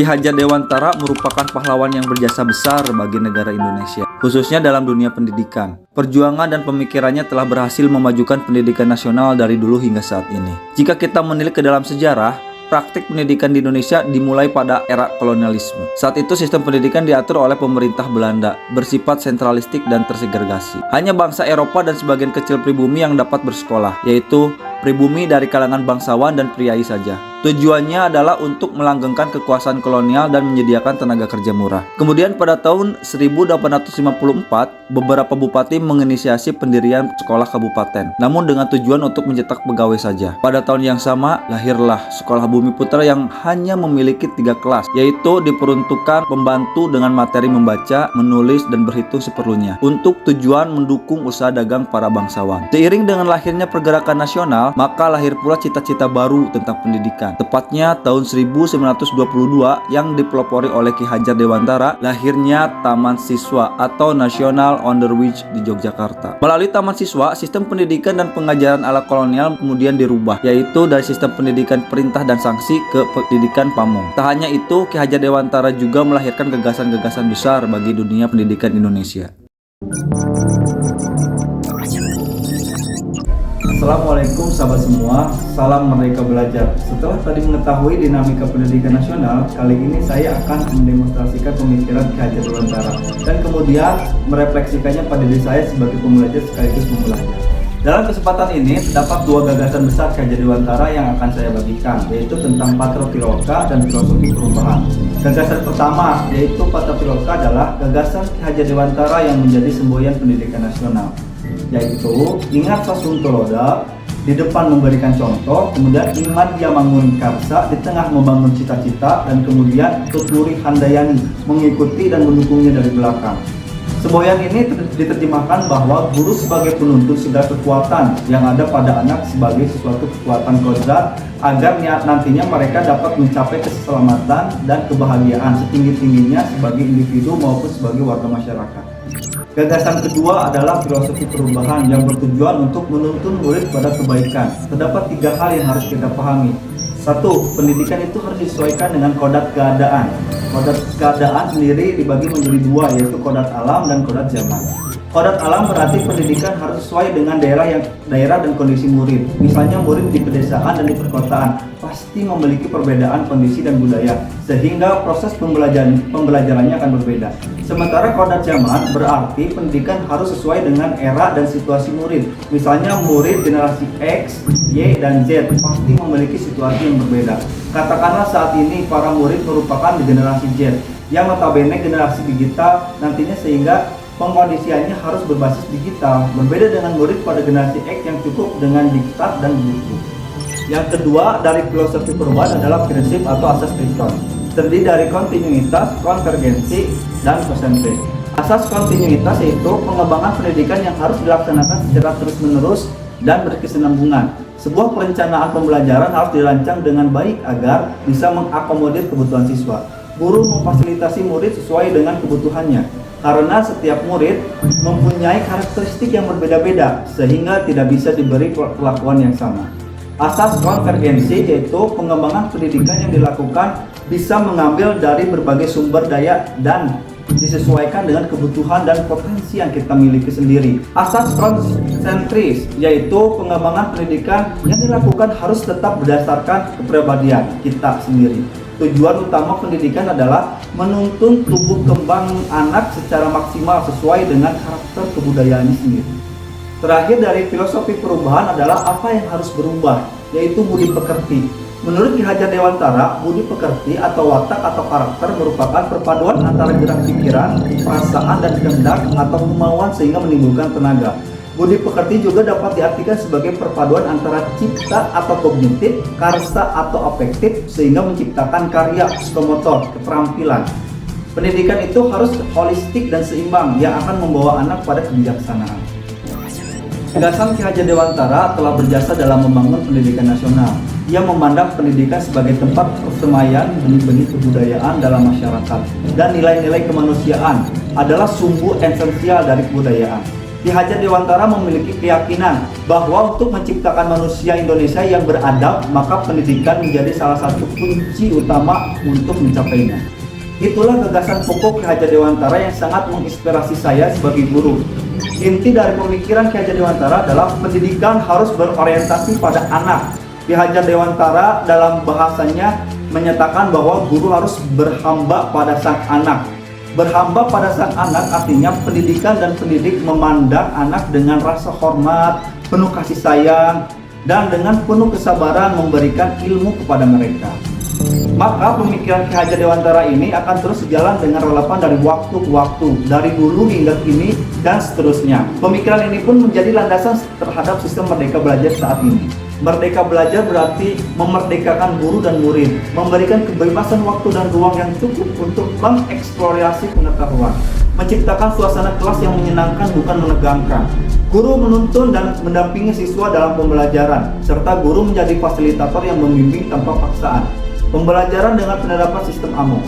Ki Hajar Dewantara merupakan pahlawan yang berjasa besar bagi negara Indonesia, khususnya dalam dunia pendidikan. Perjuangan dan pemikirannya telah berhasil memajukan pendidikan nasional dari dulu hingga saat ini. Jika kita menilik ke dalam sejarah, praktik pendidikan di Indonesia dimulai pada era kolonialisme. Saat itu sistem pendidikan diatur oleh pemerintah Belanda, bersifat sentralistik dan tersegregasi. Hanya bangsa Eropa dan sebagian kecil pribumi yang dapat bersekolah, yaitu pribumi dari kalangan bangsawan dan priai saja. Tujuannya adalah untuk melanggengkan kekuasaan kolonial dan menyediakan tenaga kerja murah. Kemudian pada tahun 1854, beberapa bupati menginisiasi pendirian sekolah kabupaten, namun dengan tujuan untuk mencetak pegawai saja. Pada tahun yang sama, lahirlah Sekolah Bumi Putra yang hanya memiliki 3 kelas, yaitu diperuntukkan pembantu dengan materi membaca, menulis, dan berhitung seperlunya, untuk tujuan mendukung usaha dagang para bangsawan. Seiring dengan lahirnya pergerakan nasional, maka lahir pula cita-cita baru tentang pendidikan. Tepatnya tahun 1922 yang dipelopori oleh Ki Hajar Dewantara, lahirnya Taman Siswa atau National Underwich di Yogyakarta. Melalui Taman Siswa, sistem pendidikan dan pengajaran ala kolonial kemudian dirubah, yaitu dari sistem pendidikan perintah dan sanksi ke pendidikan pamong. Tak hanya itu, Ki Hajar Dewantara juga melahirkan gagasan-gagasan besar bagi dunia pendidikan Indonesia. Assalamualaikum sahabat semua, salam Merdeka Belajar. Setelah tadi mengetahui dinamika pendidikan nasional, kali ini saya akan mendemonstrasikan pemikiran Ki Hajar Dewantara dan kemudian merefleksikannya pada diri saya sebagai pembelajar sekaligus pembelajar. Dalam kesempatan ini terdapat 2 gagasan besar Ki Hajar Dewantara yang akan saya bagikan, yaitu tentang Patriotiloka dan filosofi perubahan. Gagasan pertama, yaitu Patriotiloka, adalah gagasan Ki Hajar Dewantara yang menjadi semboyan pendidikan nasional, yaitu ingat Sasuntoloda, di depan memberikan contoh, kemudian Iman dia mangun karsa, di tengah membangun cita-cita, dan kemudian Tuturi Handayani mengikuti dan mendukungnya dari belakang. Semboyan ini diterjemahkan bahwa guru sebagai penuntun segala kekuatan yang ada pada anak sebagai sesuatu kekuatan kodrat, agar nantinya mereka dapat mencapai keselamatan dan kebahagiaan setinggi-tingginya sebagai individu maupun sebagai warga masyarakat. Gagasan kedua adalah filosofi perubahan yang bertujuan untuk menuntun murid pada kebaikan. Terdapat 3 hal yang harus kita pahami. 1. Pendidikan itu harus disesuaikan dengan kodrat keadaan. Kodrat keadaan sendiri dibagi menjadi 2, yaitu kodrat alam dan kodrat zaman. Kodrat alam berarti pendidikan harus sesuai dengan daerah dan kondisi murid. Misalnya murid di pedesaan dan di perkotaan pasti memiliki perbedaan kondisi dan budaya, sehingga proses pembelajarannya akan berbeda. Sementara kodrat zaman berarti pendidikan harus sesuai dengan era dan situasi murid. Misalnya murid generasi X, Y, dan Z pasti memiliki situasi yang berbeda. Katakanlah saat ini para murid merupakan di generasi Z, yang notabene generasi digital nantinya, sehingga pengkondisiannya harus berbasis digital, berbeda dengan murid pada generasi X yang cukup dengan diktat dan buku. Yang kedua dari filosofi perubahan adalah prinsip atau asas Triton, terdiri dari kontinuitas, konvergensi, dan konsentrik. Asas kontinuitas yaitu pengembangan pendidikan yang harus dilaksanakan secara terus-menerus dan berkesinambungan. Sebuah perencanaan pembelajaran harus dirancang dengan baik agar bisa mengakomodir kebutuhan siswa. Guru memfasilitasi murid sesuai dengan kebutuhannya, karena setiap murid mempunyai karakteristik yang berbeda-beda sehingga tidak bisa diberi perlakuan yang sama. Asas konvergensi yaitu pengembangan pendidikan yang dilakukan bisa mengambil dari berbagai sumber daya dan disesuaikan dengan kebutuhan dan potensi yang kita miliki sendiri. Asas konsentris yaitu pengembangan pendidikan yang dilakukan harus tetap berdasarkan kepribadian kita sendiri. Tujuan utama pendidikan adalah menuntun tumbuh kembang anak secara maksimal sesuai dengan karakter kebudayaannya sendiri. Terakhir dari filosofi perubahan adalah apa yang harus berubah, yaitu budi pekerti. Menurut Ki Hajar Dewantara, budi pekerti atau watak atau karakter merupakan perpaduan antara gerak pikiran, perasaan, dan kehendak atau kemauan sehingga menimbulkan tenaga. Budi pekerti juga dapat diartikan sebagai perpaduan antara cipta atau kognitif, karsa atau afektif sehingga menciptakan karya psikomotor, keterampilan. Pendidikan itu harus holistik dan seimbang yang akan membawa anak pada kebijaksanaan. Gagasan Ki Hajar Dewantara telah berjasa dalam membangun pendidikan nasional. Ia memandang pendidikan sebagai tempat persemaian benih-benih kebudayaan dalam masyarakat, dan nilai-nilai kemanusiaan adalah sumber esensial dari kebudayaan. Ki Hajar Dewantara memiliki keyakinan bahwa untuk menciptakan manusia Indonesia yang beradab, maka pendidikan menjadi salah satu kunci utama untuk mencapainya. Itulah gagasan pokok Ki Hajar Dewantara yang sangat menginspirasi saya sebagai guru. Inti dari pemikiran Ki Hajar Dewantara adalah pendidikan harus berorientasi pada anak. Ki Hajar Dewantara dalam bahasanya menyatakan bahwa guru harus berhamba pada sang anak. Berhamba pada sang anak artinya pendidikan dan pendidik memandang anak dengan rasa hormat, penuh kasih sayang, dan dengan penuh kesabaran memberikan ilmu kepada mereka. Maka pemikiran Ki Hajar Dewantara ini akan terus sejalan dengan relevan dari waktu ke waktu, dari dulu hingga kini, dan seterusnya. Pemikiran ini pun menjadi landasan terhadap sistem Merdeka Belajar saat ini. Merdeka Belajar berarti memerdekakan guru dan murid, memberikan kebebasan waktu dan ruang yang cukup untuk mengeksplorasi pengetahuan, menciptakan suasana kelas yang menyenangkan bukan menegangkan. Guru menuntun dan mendampingi siswa dalam pembelajaran, serta guru menjadi fasilitator yang membimbing tanpa paksaan. Pembelajaran dengan penerapan sistem AMO.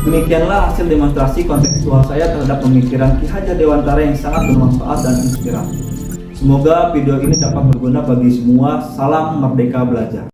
Demikianlah hasil demonstrasi kontekstual saya terhadap pemikiran Ki Hajar Dewantara yang sangat bermanfaat dan inspiratif. Semoga video ini dapat berguna bagi semua. Salam Merdeka Belajar.